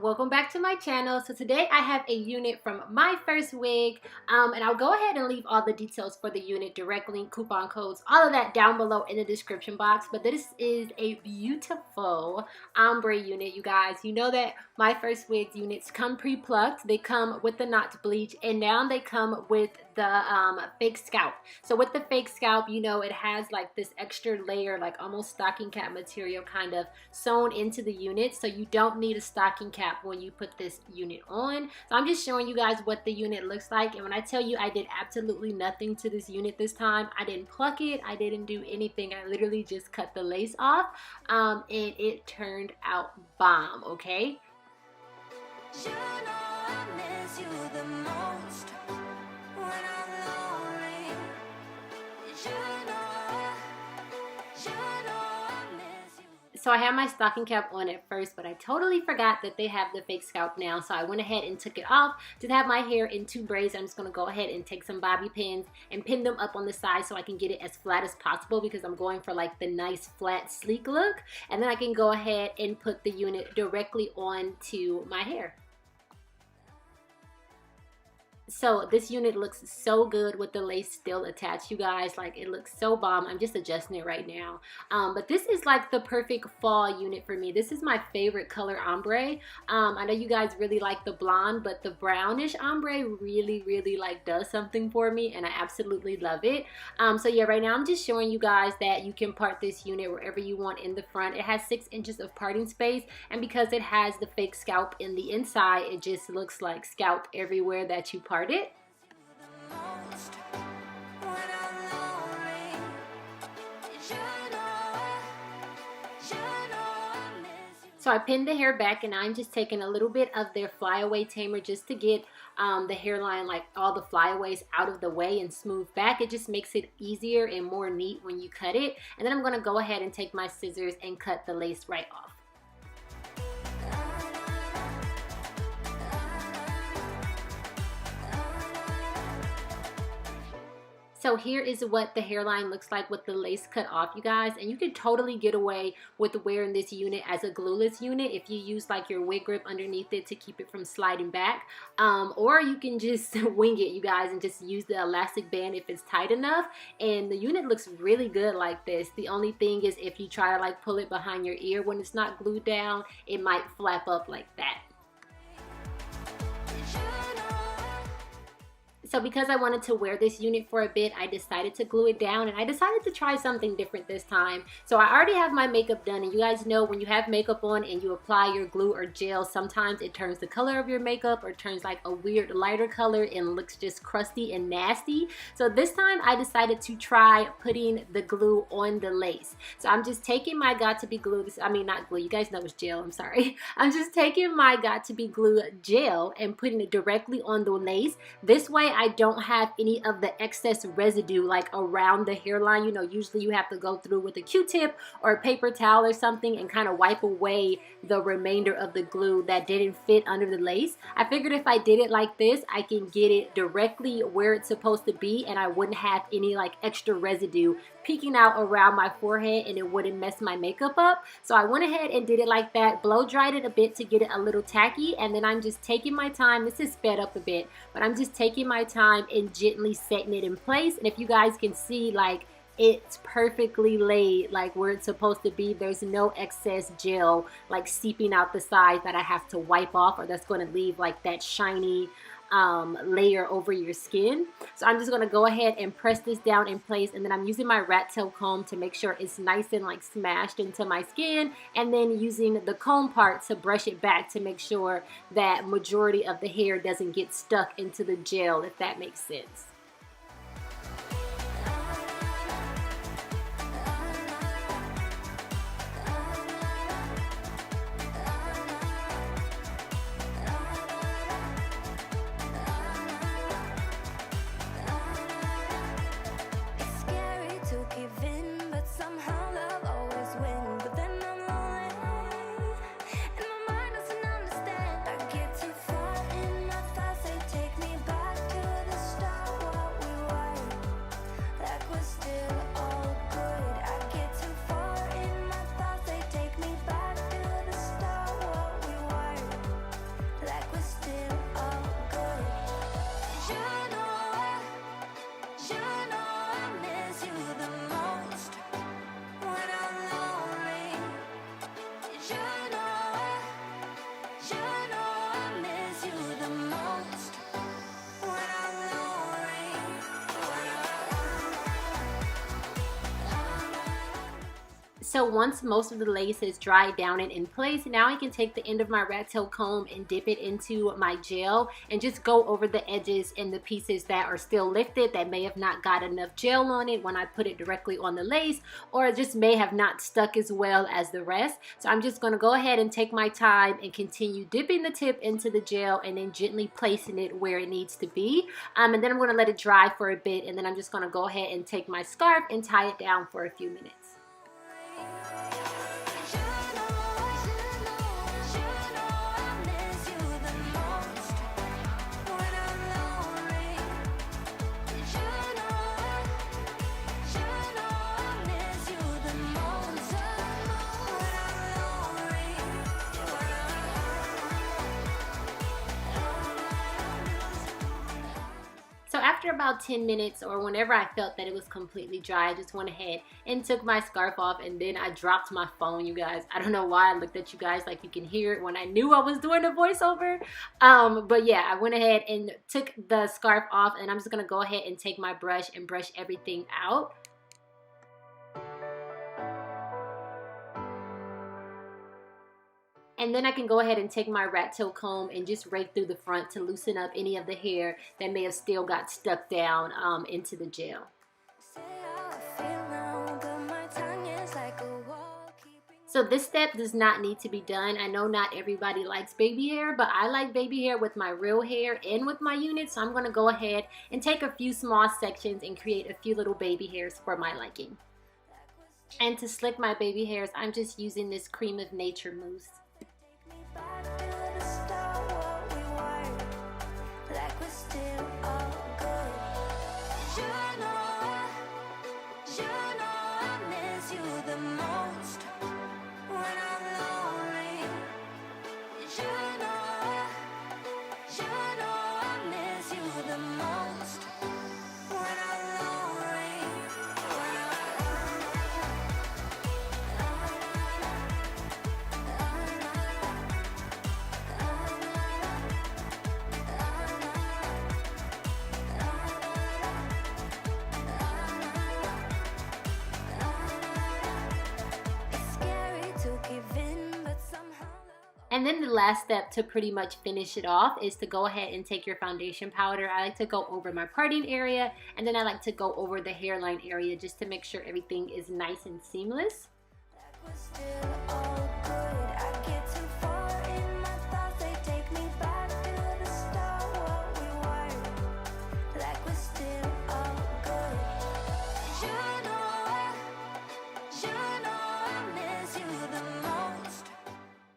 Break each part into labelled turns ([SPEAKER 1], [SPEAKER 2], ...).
[SPEAKER 1] welcome back to my channel. So today I have a unit from Myfirstwig, and I'll go ahead and leave all the details for the unit, direct link, coupon codes, all of that down below in the description box. But this is a beautiful ombre unit, you guys. You know that Myfirstwig units come pre-plucked, they come with the not bleach, and now they come with the fake scalp. So with the fake scalp, you know, it has like this extra layer, like almost stocking cap material kind of sewn into the unit, so you don't need a stocking cap when you put this unit on. So I'm just showing you guys what the unit looks like, and when I tell you I did absolutely nothing to this unit this time, I didn't pluck it, I didn't do anything, I literally just cut the lace off, and it turned out bomb, okay? You know I miss you the most when I'm lonely. You know I miss you. So I had my stocking cap on at first, but I totally forgot that they have the fake scalp now. So I went ahead and took it off to have my hair in 2 braids. I'm just going to go ahead and take some bobby pins and pin them up on the side so I can get it as flat as possible, because I'm going for like the nice flat sleek look. And then I can go ahead and put the unit directly onto my hair. So this unit looks so good with the lace still attached, you guys. Like, it looks so bomb. I'm just adjusting it right now. But this is like the perfect fall unit for me. This is my favorite color ombre. I know you guys really like the blonde, but the brownish ombre really like does something for me, and I absolutely love it. So yeah, right now I'm just showing you guys that you can part this unit wherever you want in the front. It has 6 inches of parting space, and because it has the fake scalp in the inside, it just looks like scalp everywhere that you part it. So I pinned the hair back, and I'm just taking a little bit of their flyaway tamer just to get the hairline, like all the flyaways out of the way and smooth back. It just makes it easier and more neat when you cut it. And then I'm going to go ahead and take my scissors and cut the lace right off. So here is what the hairline looks like with the lace cut off, you guys. And you can totally get away with wearing this unit as a glueless unit if you use like your wig grip underneath it to keep it from sliding back. Or you can just wing it, you guys, and just use the elastic band if it's tight enough. And the unit looks really good like this. The only thing is, if you try to like pull it behind your ear when it's not glued down, it might flap up like that. So because I wanted to wear this unit for a bit, I decided to glue it down, and I decided to try something different this time. So I already have my makeup done, and you guys know when you have makeup on and you apply your glue or gel, sometimes it turns the color of your makeup or turns like a weird lighter color and looks just crusty and nasty. So this time I decided to try putting the glue on the lace. So I'm just taking my Got2b glue, not glue, you guys know it's gel, I'm sorry. I'm just taking my Got2b glue gel and putting it directly on the lace. This way I don't have any of the excess residue like around the hairline. You know, usually you have to go through with a Q-tip or a paper towel or something and kind of wipe away the remainder of the glue that didn't fit under the lace. I figured if I did it like this, I can get it directly where it's supposed to be, and I wouldn't have any like extra residue peeking out around my forehead, and it wouldn't mess my makeup up. So I went ahead and did it like that, blow dried it a bit to get it a little tacky, and then I'm just taking my time. This is sped up a bit, but I'm just taking my time and gently setting it in place. And if you guys can see, like, it's perfectly laid like where it's supposed to be. There's no excess gel like seeping out the sides that I have to wipe off, or that's going to leave like that shiny layer over your skin. So I'm just going to go ahead and press this down in place, and then I'm using my rat tail comb to make sure it's nice and like smashed into my skin, and then using the comb part to brush it back to make sure that majority of the hair doesn't get stuck into the gel, if that makes sense. Take me back to the start. So once most of the lace is dried down and in place, now I can take the end of my rat tail comb and dip it into my gel and just go over the edges and the pieces that are still lifted that may have not got enough gel on it when I put it directly on the lace, or just may have not stuck as well as the rest. So I'm just going to go ahead and take my time and continue dipping the tip into the gel and then gently placing it where it needs to be. And then I'm going to let it dry for a bit, and then I'm just going to go ahead and take my scarf and tie it down for a few minutes. So after about 10 minutes, or whenever I felt that it was completely dry, I just went ahead and took my scarf off, and then I dropped my phone, you guys. I don't know why I looked at you guys like you can hear it when I knew I was doing a voiceover. But yeah, I went ahead and took the scarf off, and I'm just gonna go ahead and take my brush and brush everything out. And then I can go ahead and take my rat tail comb and just rake through the front to loosen up any of the hair that may have still got stuck down into the gel. So this step does not need to be done. I know not everybody likes baby hair, but I like baby hair with my real hair and with my unit. So I'm going to go ahead and take a few small sections and create a few little baby hairs for my liking. And to slick my baby hairs, I'm just using this Cream of Nature mousse. And then the last step to pretty much finish it off is to go ahead and take your foundation powder. I like to go over my parting area, and then I like to go over the hairline area just to make sure everything is nice and seamless.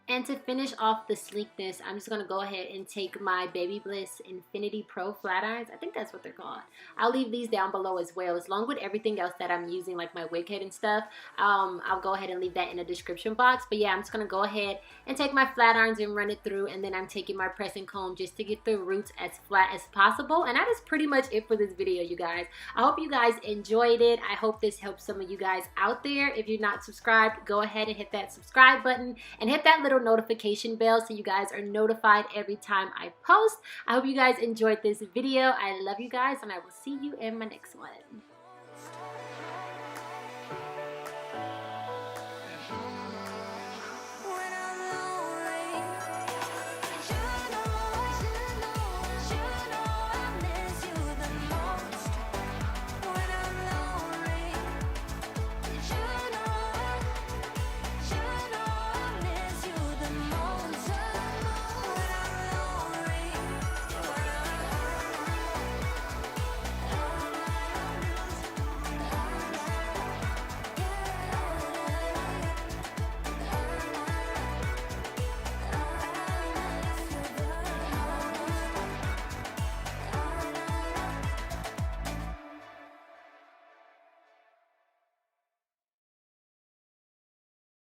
[SPEAKER 1] And to finish off the sleekness, I'm just going to go ahead and take my Baby Bliss Infinity Pro flat irons. I think that's what they're called. I'll leave these down below as well, along with everything else that I'm using, like my wig head and stuff. I'll go ahead and leave that in the description box. But yeah, I'm just going to go ahead and take my flat irons and run it through. And then I'm taking my pressing comb just to get the roots as flat as possible. And that is pretty much it for this video, you guys. I hope you guys enjoyed it. I hope this helps some of you guys out there. If you're not subscribed, go ahead and hit that subscribe button and hit that little notification bell so you guys are notified every time I post. I hope you guys enjoyed this video. I love you guys, and I will see you in my next one.